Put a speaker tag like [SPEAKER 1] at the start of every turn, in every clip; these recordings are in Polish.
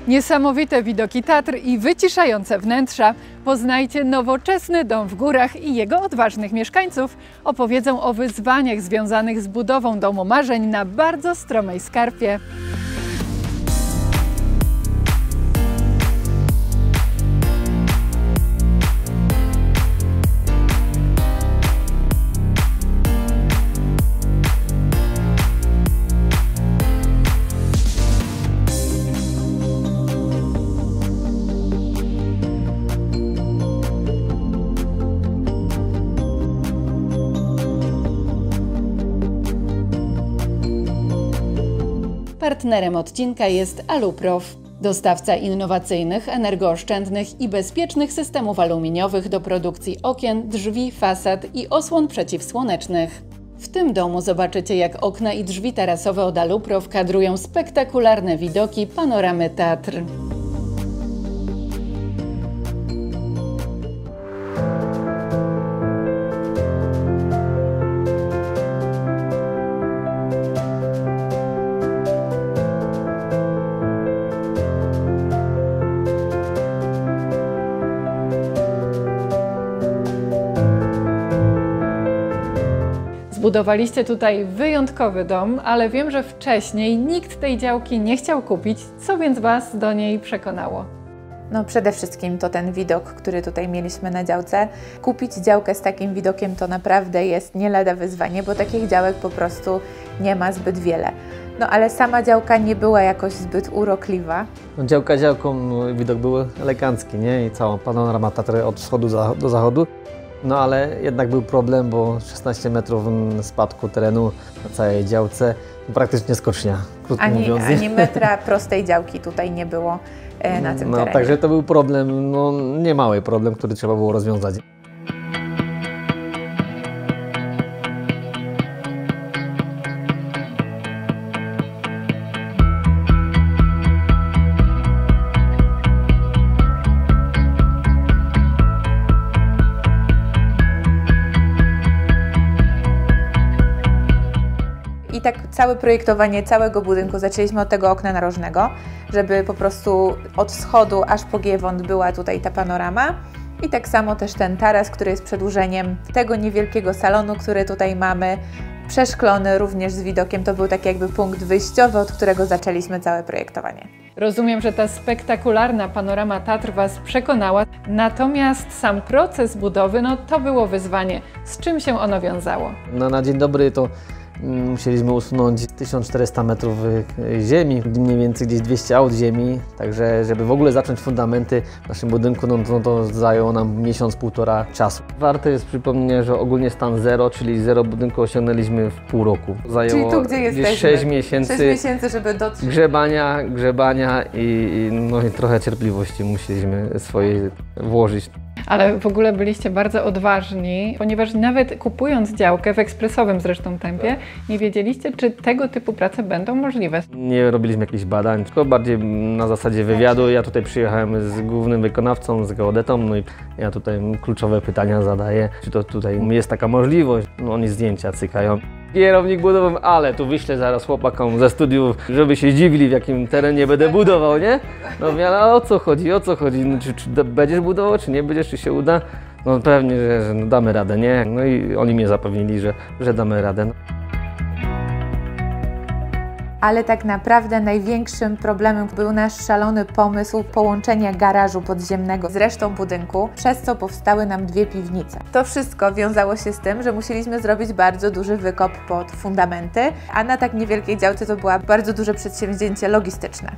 [SPEAKER 1] Niesamowite widoki Tatr i wyciszające wnętrza. Poznajcie nowoczesny dom w górach i jego odważnych mieszkańców. Opowiedzą o wyzwaniach związanych z budową domu marzeń na bardzo stromej skarpie. Partnerem odcinka jest Aluprof, dostawca innowacyjnych, energooszczędnych i bezpiecznych systemów aluminiowych do produkcji okien, drzwi, fasad i osłon przeciwsłonecznych. W tym domu zobaczycie, jak okna i drzwi tarasowe od Aluprof kadrują spektakularne widoki panoramy Tatr. Zbudowaliście tutaj wyjątkowy dom, ale wiem, że wcześniej nikt tej działki nie chciał kupić. Co więc Was do niej przekonało?
[SPEAKER 2] No przede wszystkim to ten widok, który tutaj mieliśmy na działce. Kupić działkę z takim widokiem to naprawdę jest nie lada wyzwanie, bo takich działek po prostu nie ma zbyt wiele. No ale sama działka nie była jakoś zbyt urokliwa.
[SPEAKER 3] No, działka działką, widok był elegancki, nie? I cała panorama Tatry od wschodu do zachodu. No ale jednak był problem, bo 16 metrów spadku terenu na całej działce, praktycznie skocznia, krótko mówiąc.
[SPEAKER 2] Ani metra prostej działki tutaj nie było na tym terenie.
[SPEAKER 3] Także to był problem, no niemały problem, który trzeba było rozwiązać.
[SPEAKER 2] I tak całe projektowanie całego budynku zaczęliśmy od tego okna narożnego, żeby po prostu od wschodu aż po Giewont była tutaj ta panorama. I tak samo też ten taras, który jest przedłużeniem tego niewielkiego salonu, który tutaj mamy, przeszklony również z widokiem. To był taki jakby punkt wyjściowy, od którego zaczęliśmy całe projektowanie.
[SPEAKER 1] Rozumiem, że ta spektakularna panorama Tatr Was przekonała, natomiast sam proces budowy, no to było wyzwanie. Z czym się ono wiązało?
[SPEAKER 3] No, na dzień dobry to musieliśmy usunąć 1400 metrów ziemi, mniej więcej gdzieś 200 aut ziemi, także żeby w ogóle zacząć fundamenty w naszym budynku, no to zajęło nam miesiąc, półtora czasu. Warte jest przypomnieć, że ogólnie stan zero, czyli zero budynku osiągnęliśmy w pół roku. Zajęło
[SPEAKER 2] czyli tu, gdzie jesteśmy,
[SPEAKER 3] 6 miesięcy,
[SPEAKER 2] żeby dotrzeć.
[SPEAKER 3] Grzebania i trochę cierpliwości musieliśmy swojej włożyć.
[SPEAKER 1] Ale w ogóle byliście bardzo odważni, ponieważ nawet kupując działkę w ekspresowym zresztą tempie, nie wiedzieliście, czy tego typu prace będą możliwe.
[SPEAKER 3] Nie robiliśmy jakichś badań, tylko bardziej na zasadzie wywiadu. Ja tutaj przyjechałem z głównym wykonawcą, z geodetą, no i ja tutaj kluczowe pytania zadaję, czy to tutaj jest taka możliwość. No oni zdjęcia cykają. Kierownik budowy, ale tu wyślę zaraz chłopakom ze studiów, żeby się dziwili, w jakim terenie będę budował, nie? No ale o co chodzi, No, czy będziesz budował, czy nie będziesz, czy się uda? No pewnie, że no, damy radę, nie? No i oni mnie zapewnili, że damy radę.
[SPEAKER 2] Ale tak naprawdę największym problemem był nasz szalony pomysł połączenia garażu podziemnego z resztą budynku, przez co powstały nam dwie piwnice. To wszystko wiązało się z tym, że musieliśmy zrobić bardzo duży wykop pod fundamenty, a na tak niewielkiej działce to było bardzo duże przedsięwzięcie logistyczne.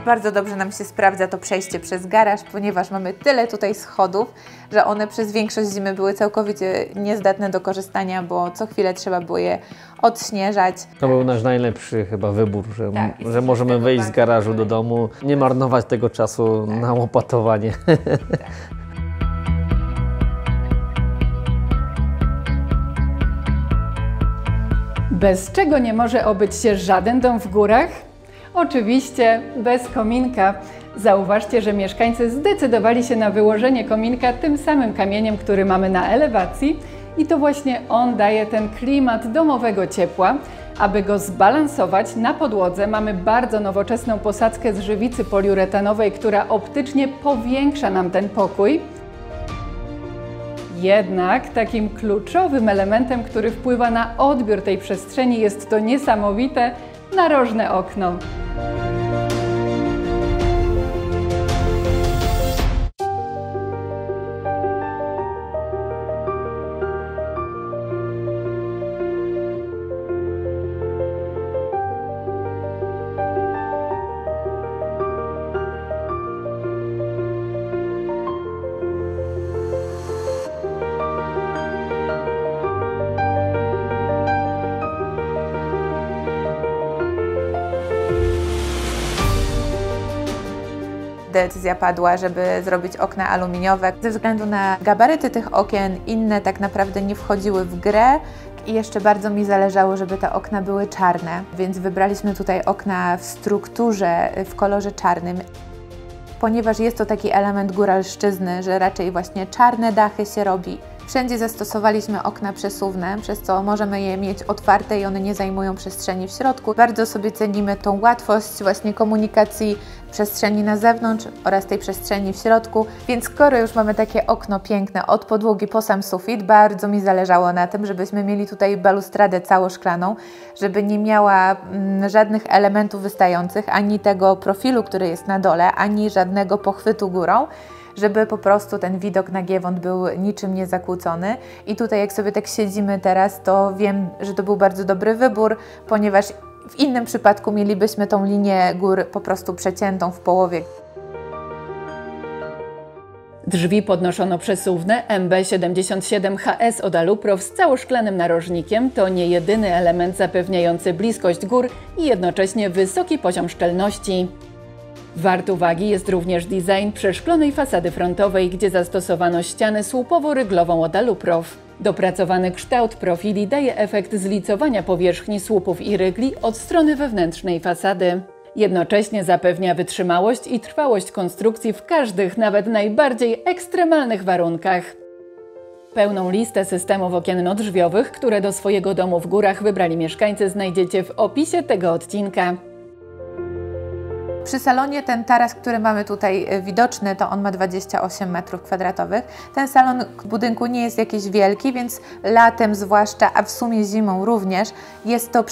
[SPEAKER 2] Bardzo dobrze nam się sprawdza to przejście przez garaż, ponieważ mamy tyle tutaj schodów, że one przez większość zimy były całkowicie niezdatne do korzystania, bo co chwilę trzeba było je odśnieżać.
[SPEAKER 3] To był nasz najlepszy chyba wybór, że możemy wyjść z garażu do domu, nie marnować tego czasu na łopatowanie.
[SPEAKER 1] Bez czego nie może obyć się żaden dom w górach? Oczywiście bez kominka. Zauważcie, że mieszkańcy zdecydowali się na wyłożenie kominka tym samym kamieniem, który mamy na elewacji i to właśnie on daje ten klimat domowego ciepła. Aby go zbalansować, na podłodze mamy bardzo nowoczesną posadzkę z żywicy poliuretanowej, która optycznie powiększa nam ten pokój. Jednak takim kluczowym elementem, który wpływa na odbiór tej przestrzeni, jest to niesamowite narożne okno.
[SPEAKER 2] Decyzja padła, żeby zrobić okna aluminiowe. Ze względu na gabaryty tych okien inne tak naprawdę nie wchodziły w grę i jeszcze bardzo mi zależało, żeby te okna były czarne, więc wybraliśmy tutaj okna w strukturze, w kolorze czarnym. Ponieważ jest to taki element góralszczyzny, że raczej właśnie czarne dachy się robi. Wszędzie zastosowaliśmy okna przesuwne, przez co możemy je mieć otwarte i one nie zajmują przestrzeni w środku. Bardzo sobie cenimy tą łatwość właśnie komunikacji przestrzeni na zewnątrz oraz tej przestrzeni w środku, więc skoro już mamy takie okno piękne od podłogi po sam sufit, bardzo mi zależało na tym, żebyśmy mieli tutaj balustradę całoszklaną, żeby nie miała żadnych elementów wystających, ani tego profilu, który jest na dole, ani żadnego pochwytu górą, żeby po prostu ten widok na Giewont był niczym nie zakłócony. I tutaj jak sobie tak siedzimy teraz, to wiem, że to był bardzo dobry wybór, ponieważ w innym przypadku mielibyśmy tą linię gór po prostu przeciętą w połowie.
[SPEAKER 1] Drzwi podnoszono przesuwne MB77HS od Aluprof z całoszklanym narożnikiem to nie jedyny element zapewniający bliskość gór i jednocześnie wysoki poziom szczelności. Wart uwagi jest również design przeszklonej fasady frontowej, gdzie zastosowano ścianę słupowo-ryglową od Aluprof. Dopracowany kształt profili daje efekt zlicowania powierzchni słupów i rygli od strony wewnętrznej fasady. Jednocześnie zapewnia wytrzymałość i trwałość konstrukcji w każdych, nawet najbardziej ekstremalnych warunkach. Pełną listę systemów okienno-drzwiowych, które do swojego domu w górach wybrali mieszkańcy, znajdziecie w opisie tego odcinka.
[SPEAKER 2] Przy salonie ten taras, który mamy tutaj widoczny, to on ma 28 m². Ten salon budynku nie jest jakiś wielki, więc latem zwłaszcza, a w sumie zimą również, jest to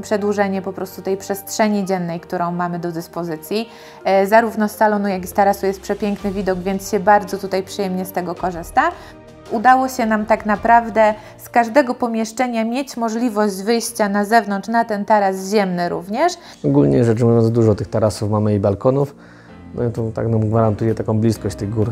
[SPEAKER 2] przedłużenie po prostu tej przestrzeni dziennej, którą mamy do dyspozycji. Zarówno z salonu, jak i z tarasu jest przepiękny widok, więc się bardzo tutaj przyjemnie z tego korzysta. Udało się nam tak naprawdę z każdego pomieszczenia mieć możliwość wyjścia na zewnątrz, na ten taras ziemny również.
[SPEAKER 3] Ogólnie rzecz biorąc, dużo tych tarasów mamy i balkonów, no i to tak nam gwarantuje taką bliskość tych gór.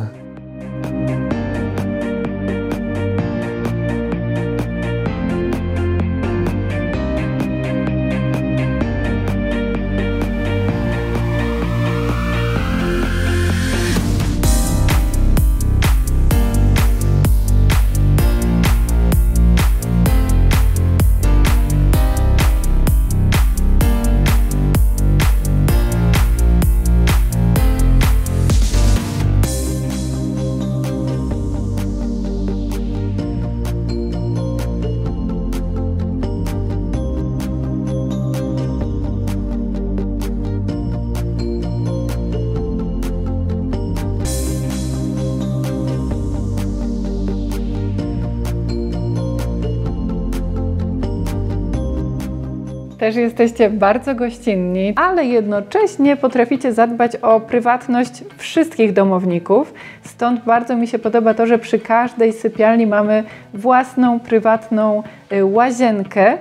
[SPEAKER 1] Też jesteście bardzo gościnni, ale jednocześnie potraficie zadbać o prywatność wszystkich domowników. Stąd bardzo mi się podoba to, że przy każdej sypialni mamy własną, prywatną łazienkę.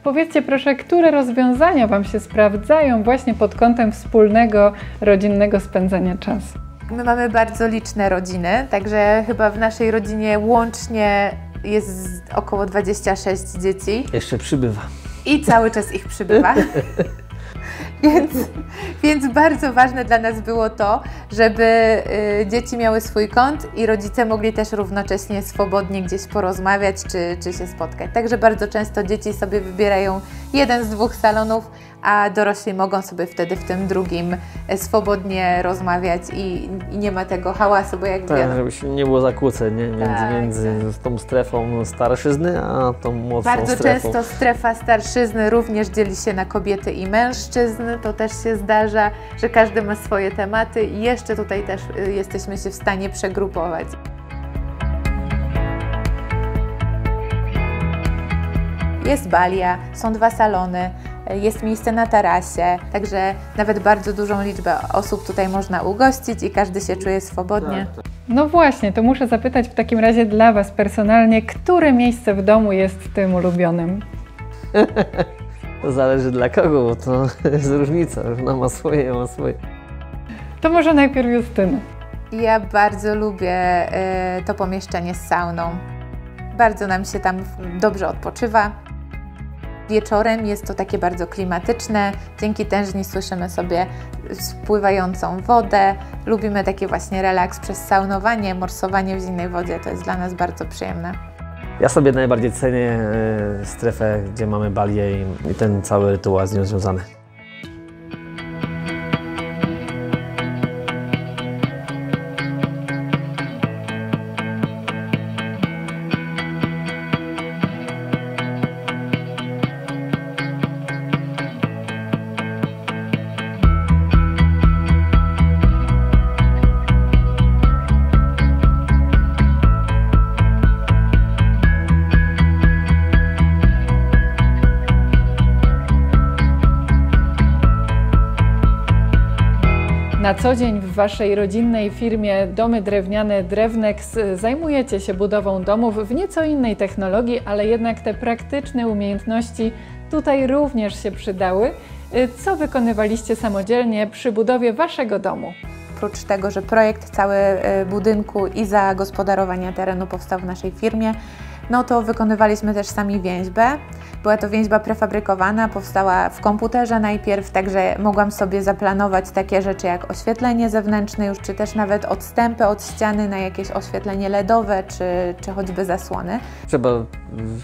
[SPEAKER 1] Powiedzcie proszę, które rozwiązania Wam się sprawdzają właśnie pod kątem wspólnego, rodzinnego spędzania czasu?
[SPEAKER 2] My mamy bardzo liczne rodziny, także chyba w naszej rodzinie łącznie jest około 26 dzieci.
[SPEAKER 3] Jeszcze przybywa.
[SPEAKER 2] I cały czas ich przybywa. Więc bardzo ważne dla nas było to, żeby dzieci miały swój kąt i rodzice mogli też równocześnie swobodnie gdzieś porozmawiać czy się spotkać. Także bardzo często dzieci sobie wybierają jeden z 2 salonów, a dorośli mogą sobie wtedy w tym drugim swobodnie rozmawiać i nie ma tego hałasu, bo jak wiadomo.
[SPEAKER 3] Żeby się nie było zakłóceń między tą strefą starszyzny, a tą młodszą
[SPEAKER 2] bardzo
[SPEAKER 3] strefą.
[SPEAKER 2] Często strefa starszyzny również dzieli się na kobiety i mężczyzn. To też się zdarza, że każdy ma swoje tematy i jeszcze tutaj też jesteśmy się w stanie przegrupować. Jest balia, są 2 salony, jest miejsce na tarasie, także nawet bardzo dużą liczbę osób tutaj można ugościć i każdy się czuje swobodnie.
[SPEAKER 1] No właśnie, to muszę zapytać w takim razie dla Was personalnie, które miejsce w domu jest tym ulubionym?
[SPEAKER 3] To zależy dla kogo, bo to jest różnica, różna ma swoje, ja ma swoje.
[SPEAKER 1] To może najpierw Justyna.
[SPEAKER 2] Ja bardzo lubię to pomieszczenie z sauną. Bardzo nam się tam dobrze odpoczywa. Wieczorem jest to takie bardzo klimatyczne, dzięki tężni słyszymy sobie spływającą wodę. Lubimy taki właśnie relaks przez saunowanie, morsowanie w zimnej wodzie, to jest dla nas bardzo przyjemne.
[SPEAKER 3] Ja sobie najbardziej cenię strefę, gdzie mamy balię i ten cały rytuał z nią związany.
[SPEAKER 1] Na co dzień w Waszej rodzinnej firmie Domy Drewniane Drewnex zajmujecie się budową domów w nieco innej technologii, ale jednak te praktyczne umiejętności tutaj również się przydały. Co wykonywaliście samodzielnie przy budowie Waszego domu?
[SPEAKER 2] Oprócz tego, że projekt cały budynku i zagospodarowania terenu powstał w naszej firmie, no to wykonywaliśmy też sami więźbę. Była to więźba prefabrykowana, powstała w komputerze najpierw, także mogłam sobie zaplanować takie rzeczy jak oświetlenie zewnętrzne już, czy też nawet odstępy od ściany na jakieś oświetlenie LEDowe, czy choćby zasłony.
[SPEAKER 3] Trzeba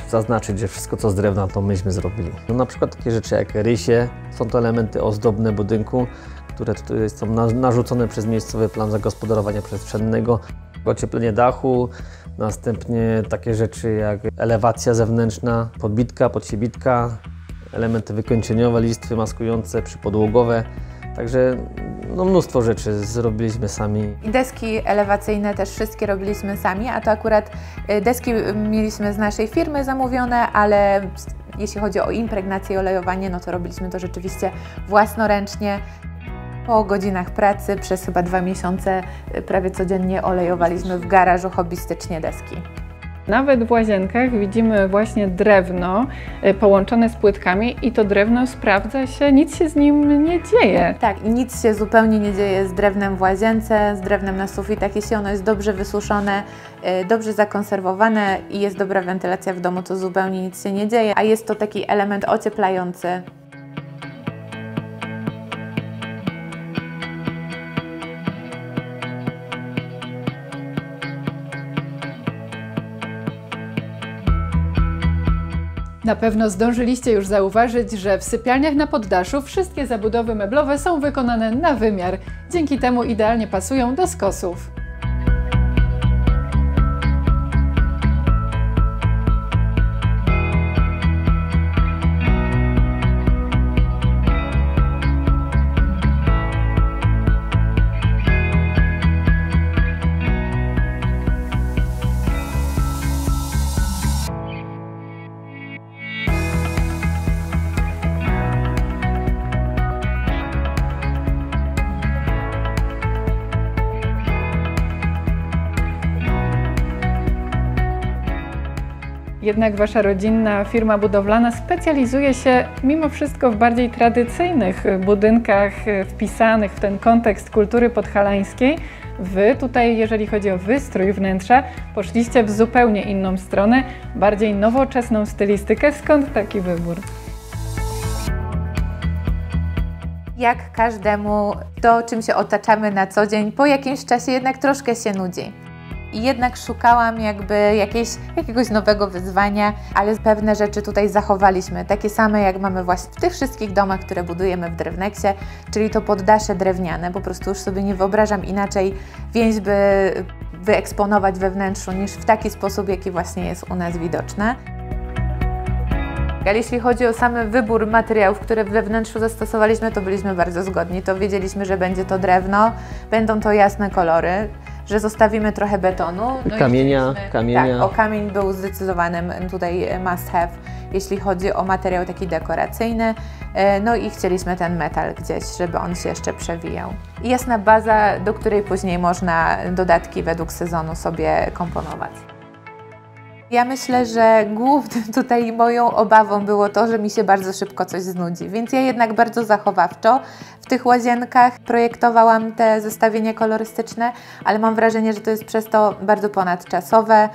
[SPEAKER 3] zaznaczyć, że wszystko co z drewna to myśmy zrobili. No, na przykład takie rzeczy jak rysie, są to elementy ozdobne budynku, które tutaj są narzucone przez miejscowy plan zagospodarowania przestrzennego. Ocieplenie dachu, następnie takie rzeczy jak elewacja zewnętrzna, podbitka, podsiebitka, elementy wykończeniowe, listwy maskujące, przypodłogowe. Także no, mnóstwo rzeczy zrobiliśmy sami.
[SPEAKER 2] I deski elewacyjne też wszystkie robiliśmy sami, a to akurat deski mieliśmy z naszej firmy zamówione, ale jeśli chodzi o impregnację i olejowanie, no to robiliśmy to rzeczywiście własnoręcznie. Po godzinach pracy przez chyba 2 miesiące prawie codziennie olejowaliśmy w garażu hobbystycznie deski.
[SPEAKER 1] Nawet w łazienkach widzimy właśnie drewno połączone z płytkami i to drewno sprawdza się, nic się z nim nie dzieje.
[SPEAKER 2] Tak, i nic się zupełnie nie dzieje z drewnem w łazience, z drewnem na sufitach. Jeśli ono jest dobrze wysuszone, dobrze zakonserwowane i jest dobra wentylacja w domu, to zupełnie nic się nie dzieje, a jest to taki element ocieplający.
[SPEAKER 1] Na pewno zdążyliście już zauważyć, że w sypialniach na poddaszu wszystkie zabudowy meblowe są wykonane na wymiar. Dzięki temu idealnie pasują do skosów. Jednak Wasza rodzinna firma budowlana specjalizuje się mimo wszystko w bardziej tradycyjnych budynkach wpisanych w ten kontekst kultury podhalańskiej. Wy tutaj, jeżeli chodzi o wystrój wnętrza, poszliście w zupełnie inną stronę, bardziej nowoczesną stylistykę. Skąd taki wybór?
[SPEAKER 2] Jak każdemu to, czym się otaczamy na co dzień, po jakimś czasie jednak troszkę się nudzi. I jednak szukałam jakby jakiegoś nowego wyzwania, ale pewne rzeczy tutaj zachowaliśmy, takie same jak mamy właśnie w tych wszystkich domach, które budujemy w Drewneksie, czyli to poddasze drewniane. Po prostu już sobie nie wyobrażam inaczej więźby wyeksponować we wnętrzu niż w taki sposób, jaki właśnie jest u nas widoczne. Ale jeśli chodzi o sam wybór materiałów, które we wnętrzu zastosowaliśmy, to byliśmy bardzo zgodni. To wiedzieliśmy, że będzie to drewno, będą to jasne kolory, że zostawimy trochę betonu. No
[SPEAKER 3] kamienia.
[SPEAKER 2] Tak, o kamień był zdecydowanym tutaj must have, jeśli chodzi o materiał taki dekoracyjny. No i chcieliśmy ten metal gdzieś, żeby on się jeszcze przewijał. I jasna baza, do której później można dodatki według sezonu sobie komponować. Ja myślę, że głównym tutaj moją obawą było to, że mi się bardzo szybko coś znudzi, więc ja jednak bardzo zachowawczo w tych łazienkach projektowałam te zestawienia kolorystyczne, ale mam wrażenie, że to jest przez to bardzo ponadczasowe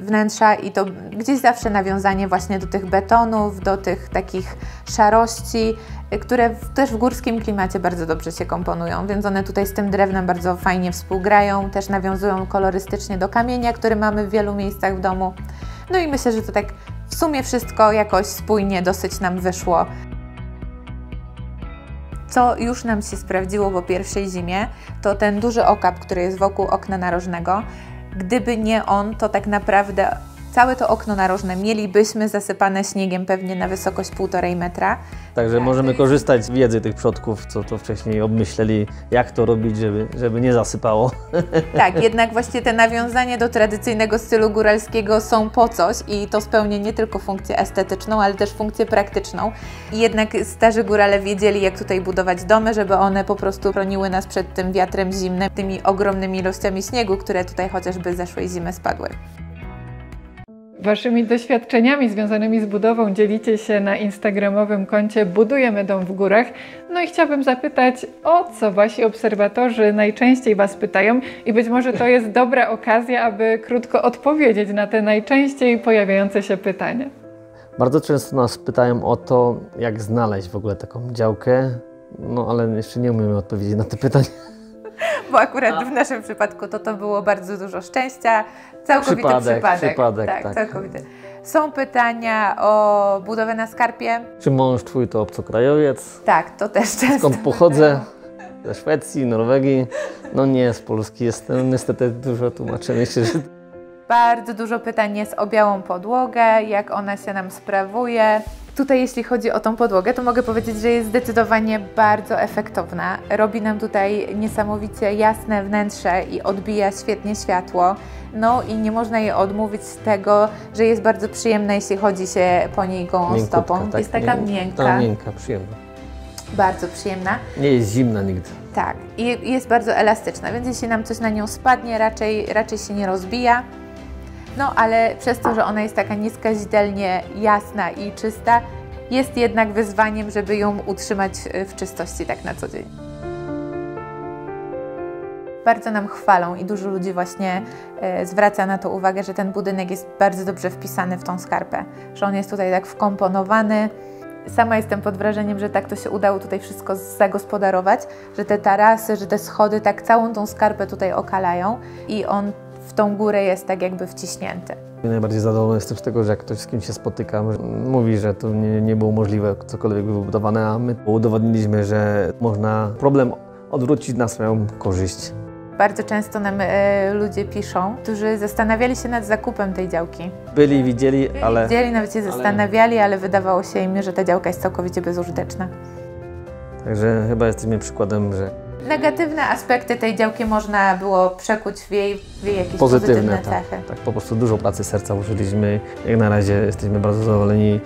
[SPEAKER 2] wnętrza i to gdzieś zawsze nawiązanie właśnie do tych betonów, do tych takich szarości, które też w górskim klimacie bardzo dobrze się komponują, więc one tutaj z tym drewnem bardzo fajnie współgrają, też nawiązują kolorystycznie do kamienia, który mamy w wielu miejscach w domu. No i myślę, że to tak w sumie wszystko jakoś spójnie dosyć nam wyszło. Co już nam się sprawdziło po pierwszej zimie, to ten duży okap, który jest wokół okna narożnego. Gdyby nie on, to tak naprawdę całe to okno narożne mielibyśmy zasypane śniegiem pewnie na wysokość 1,5 metra.
[SPEAKER 3] Także możemy korzystać z wiedzy tych przodków, co to wcześniej obmyśleli, jak to robić, żeby nie zasypało.
[SPEAKER 2] Tak, jednak właśnie te nawiązania do tradycyjnego stylu góralskiego są po coś i to spełnia nie tylko funkcję estetyczną, ale też funkcję praktyczną. I jednak starzy górale wiedzieli, jak tutaj budować domy, żeby one po prostu chroniły nas przed tym wiatrem zimnym, tymi ogromnymi ilościami śniegu, które tutaj chociażby zeszłej zimy spadły.
[SPEAKER 1] Waszymi doświadczeniami związanymi z budową dzielicie się na instagramowym koncie Budujemy Dom w Górach. No i chciałabym zapytać, o co Wasi obserwatorzy najczęściej Was pytają i być może to jest dobra okazja, aby krótko odpowiedzieć na te najczęściej pojawiające się pytania.
[SPEAKER 3] Bardzo często nas pytają o to, jak znaleźć w ogóle taką działkę, no ale jeszcze nie umiemy odpowiedzieć na te pytania.
[SPEAKER 2] Bo akurat w naszym przypadku to było bardzo dużo szczęścia, całkowity przypadek. Tak, całkowity. Są pytania o budowę na skarpie.
[SPEAKER 3] Czy mąż Twój to obcokrajowiec?
[SPEAKER 2] Tak, to też często.
[SPEAKER 3] Skąd pochodzę? Ze Szwecji, Norwegii? No nie, z Polski jestem. Niestety dużo tłumaczę. Myślę, że...
[SPEAKER 2] Bardzo dużo pytań jest o białą podłogę, jak ona się nam sprawuje. Tutaj jeśli chodzi o tą podłogę, to mogę powiedzieć, że jest zdecydowanie bardzo efektowna. Robi nam tutaj niesamowicie jasne wnętrze i odbija świetnie światło. No i nie można jej odmówić z tego, że jest bardzo przyjemna, jeśli chodzi się po niej gołą stopą.
[SPEAKER 3] Tak,
[SPEAKER 2] jest taka miękka.
[SPEAKER 3] Miękka, przyjemna.
[SPEAKER 2] Bardzo przyjemna.
[SPEAKER 3] Nie jest zimna nigdy.
[SPEAKER 2] Tak, i jest bardzo elastyczna, więc jeśli nam coś na nią spadnie, raczej się nie rozbija. No ale przez to, że ona jest taka nieskazitelnie jasna i czysta, jest jednak wyzwaniem, żeby ją utrzymać w czystości tak na co dzień. Bardzo nam chwalą i dużo ludzi właśnie zwraca na to uwagę, że ten budynek jest bardzo dobrze wpisany w tą skarpę, że on jest tutaj tak wkomponowany. Sama jestem pod wrażeniem, że tak to się udało tutaj wszystko zagospodarować, że te tarasy, że te schody tak całą tą skarpę tutaj okalają i on w tą górę jest tak jakby wciśnięty.
[SPEAKER 3] Najbardziej zadowolony jestem z tego, że jak ktoś z kim się spotyka, mówi, że to nie było możliwe, cokolwiek było wybudowane, a my udowodniliśmy, że można problem odwrócić na swoją korzyść.
[SPEAKER 2] Bardzo często nam ludzie piszą, którzy zastanawiali się nad zakupem tej działki.
[SPEAKER 3] Byli, widzieli, ale...
[SPEAKER 2] Nawet się zastanawiali, ale wydawało się im, że ta działka jest całkowicie bezużyteczna.
[SPEAKER 3] Także chyba jesteśmy przykładem, że...
[SPEAKER 2] Negatywne aspekty tej działki można było przekuć w jej jakieś pozytywne cechy.
[SPEAKER 3] Tak, po prostu dużo pracy serca użyliśmy. Jak na razie jesteśmy bardzo zadowoleni